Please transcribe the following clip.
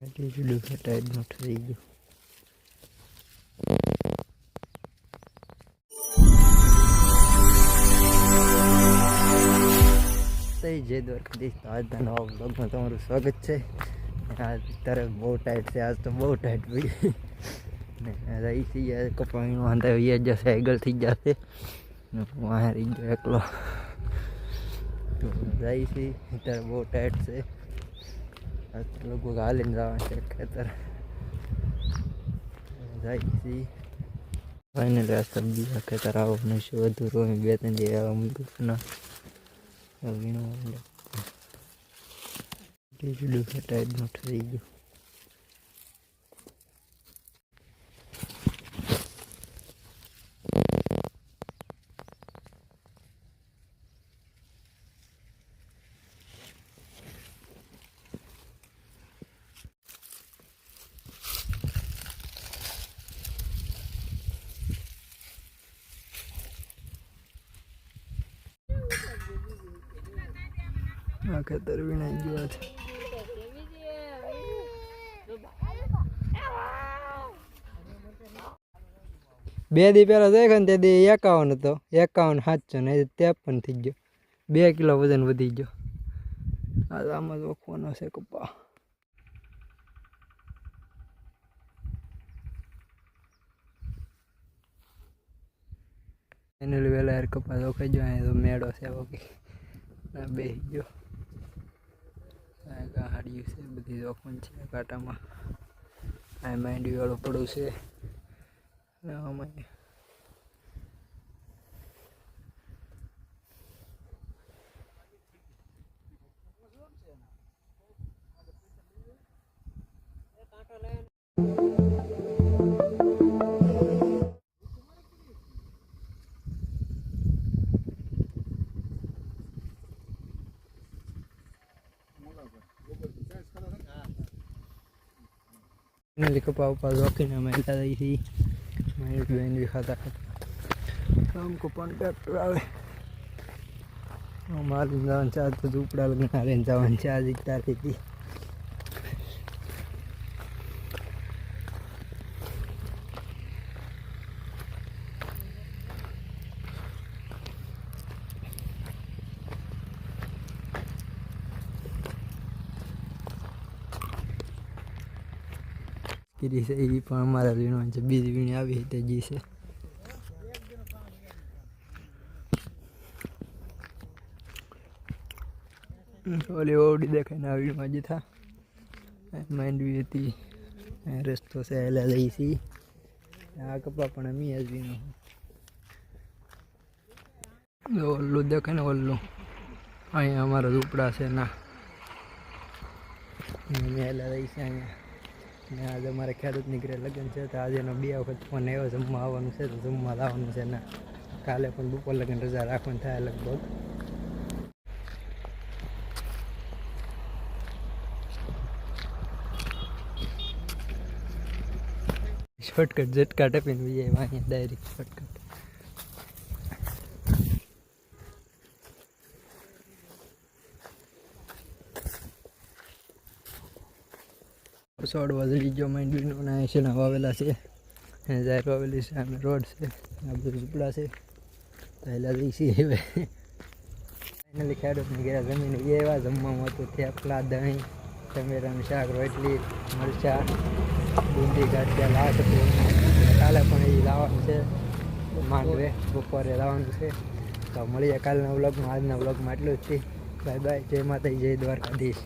ટાઈડ નો થઈ ગયો. જય દ્વારકાધીશ. આજના નવા બ્લોગમાં તમારું સ્વાગત છે. અત્યારે બહુ ટાઈટ છે, આજ તો બહુ ટાઈટ પડી ને રહી થઈ જાય કપાવીનું વાંધા એ જશે આગળ થઈ જશે વાહ રહી ગયો એકલો તો રહી છે. અત્યારે બહુ ટાઈટ છે, લગભગ હાલીને જવાનું છે ખેતર જાય છે. ફાઇનલી આ સબ્જી ખેતર આવવાનું છે વધુ રોઈ 2-3 દિવસ ના ટાઈડ નો થઈ ગયો. આ ખેતર વિનાઈ ગયો છે. બે દી પહેલા દેખે ને તે દી 51 હતો, 51 ને 53 થઈ ગયો. 2 કિલો વજન વધી ગયો. આમાં જોખવાનો છે કપા. એને વેલા યાર કપા જોખાઈ ગયો. અહીં તો મેળો છે બાકી બે ગયો. ગાડીઓ છે બધી જોખમ છે કાંટામાં. આ માંડવી વાળું પડું છે. કપા ઉપા રોકીને અમે એટલા દઈ છીએ. મારી બેન બી ખાતા हमको ट्रैक्टर आवे मारी जवान चार तो झूपड़ा लगना रे जवान चार दिखता थी. से ये पण हमारा वीणो है बीज वीणी आवी है जी से ओली ओडी देखे ना वीणो आज था मांडवी थी रस्तो से हेला लई सी आ कपा पण अमी आज वीणो ओल्लू देखे ने ओल्लू अँ अमरा झूपड़ा से ना हेला लई से अँ आज अमारे खेडूत निकळे लग्न है तो आज 2 वखत फोन आव्यो जमवा आववानुं छे तो जमवा लाववानुं छे ने काले पण बपोर लग्न रजा राखवानी थाय लगभग. शॉर्टकट झटका टपीने वीजे वहीं डायरेक्ट शॉर्टकट सोड़ वजली जो माइंड से वावेला से जाहिर वावेली से आम रोड से आ बधुं झूपड़ा से पहला दिवसी फाइनली खेडूत ने घेरा जमीन ये एवा जमवामां तो थेपला दही टमेटानुं शाक रोटली मरचा बूंदी गाठिया लाट काले पण ए लाववानुं छे मांडवे बपोरे लाववानुं छे. तो मळीए कालना व्लॉगमां. आजना व्लॉगमां आटલું જ છે. Bye bye. जय माता जय द्वारकाधीश.